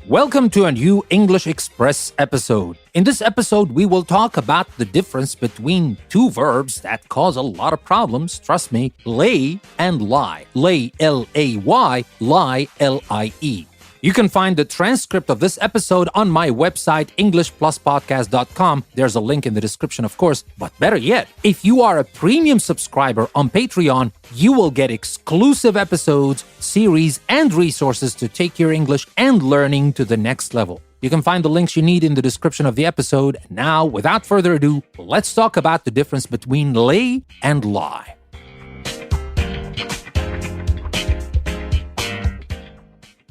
Welcome to a new English Express episode. In this episode, we will talk about the difference between two verbs that cause a lot of problems, trust me, lay and lie. Lay, L-A-Y, lie, L-I-E. You can find the transcript of this episode on my website, EnglishPlusPodcast.com. There's a link in the description, of course. But better yet, if you are a premium subscriber on Patreon, you will get exclusive episodes, series, and resources to take your English and learning to the next level. You can find the links you need in the description of the episode. Now, without further ado, let's talk about the difference between lay and lie.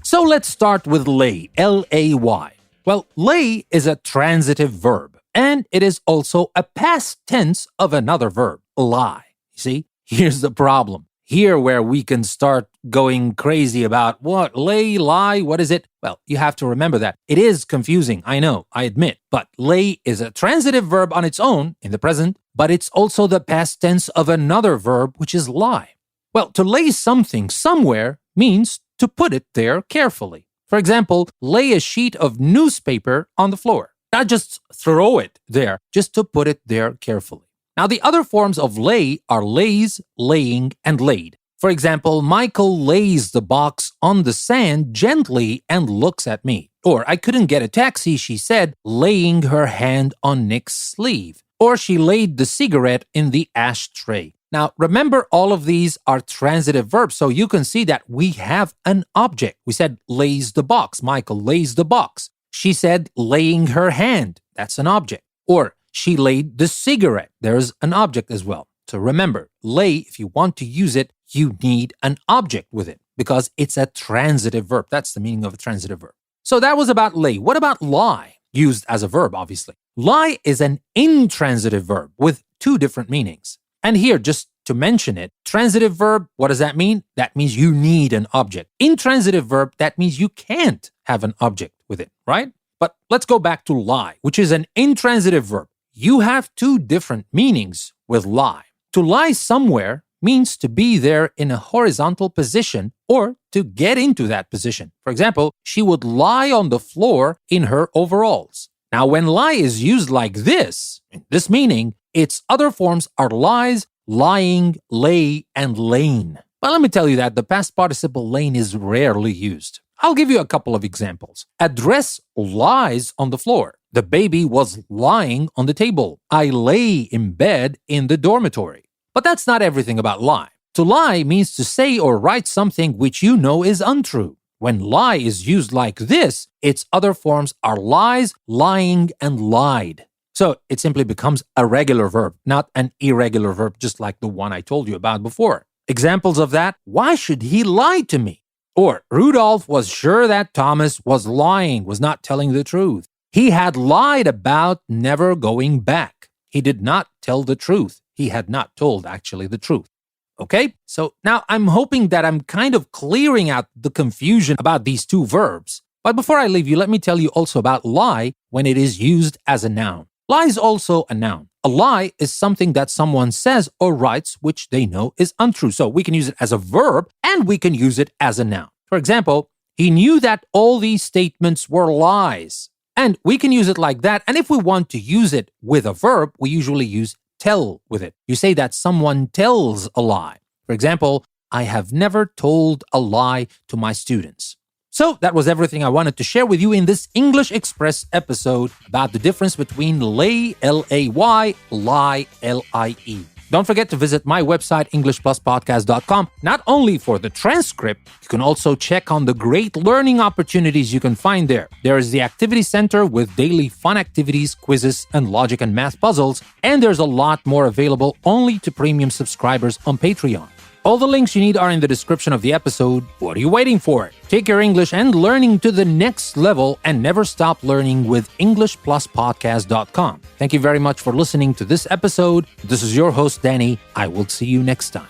So let's start with lay, L-A-Y. Well, lay is a transitive verb, and it is also a past tense of another verb, lie. You see, here's the problem. Here where we can start going crazy about what, lay, lie, what is it? Well, you have to remember that. It is confusing, I know, I admit. But lay is a transitive verb on its own, in the present, but it's also the past tense of another verb, which is lie. Well, to lay something somewhere means to put it there carefully. For example, lay a sheet of newspaper on the floor. Not just throw it there, just to put it there carefully. Now, the other forms of lay are lays, laying, and laid. For example, Michael lays the box on the sand gently and looks at me. Or, I couldn't get a taxi, she said, laying her hand on Nick's sleeve. Or, she laid the cigarette in the ashtray. Now, remember, all of these are transitive verbs, so you can see that we have an object. We said, lays the box. Michael lays the box. She said, laying her hand. That's an object. Or, she laid the cigarette. There's an object as well. So remember, lay, if you want to use it, you need an object with it because it's a transitive verb. That's the meaning of a transitive verb. So that was about lay. What about lie? Used as a verb, obviously. Lie is an intransitive verb with two different meanings. And here, just to mention it, transitive verb, what does that mean? That means you need an object. Intransitive verb, that means you can't have an object with it, right? But let's go back to lie, which is an intransitive verb. You have two different meanings with lie. To lie somewhere means to be there in a horizontal position or to get into that position. For example, she would lie on the floor in her overalls. Now, when lie is used like this, in this meaning, its other forms are lies, lying, lay, and lain. But let me tell you that the past participle lain is rarely used. I'll give you a couple of examples. A dress lies on the floor. The baby was lying on the table. I lay in bed in the dormitory. But that's not everything about lie. To lie means to say or write something which you know is untrue. When lie is used like this, its other forms are lies, lying, and lied. So it simply becomes a regular verb, not an irregular verb, just like the one I told you about before. Examples of that: why should he lie to me? Or Rudolph was sure that Thomas was lying, was not telling the truth. He had lied about never going back. He did not tell the truth. He had not told actually the truth. Okay, so now I'm hoping that I'm kind of clearing out the confusion about these two verbs. But before I leave you, let me tell you also about lie when it is used as a noun. Lie is also a noun. A lie is something that someone says or writes which they know is untrue. So we can use it as a verb and we can use it as a noun. For example, he knew that all these statements were lies. And we can use it like that. And if we want to use it with a verb, we usually use tell with it. You say that someone tells a lie. For example, I have never told a lie to my students. So that was everything I wanted to share with you in this English Express episode about the difference between lay, L-A-Y, lie, L-I-E. Don't forget to visit my website, EnglishPlusPodcast.com, not only for the transcript, you can also check on the great learning opportunities you can find there. There is the Activity Center with daily fun activities, quizzes, and logic and math puzzles, and there's a lot more available only to premium subscribers on Patreon. All the links you need are in the description of the episode. What are you waiting for? Take your English and learning to the next level and never stop learning with EnglishPlusPodcast.com. Thank you very much for listening to this episode. This is your host, Danny. I will see you next time.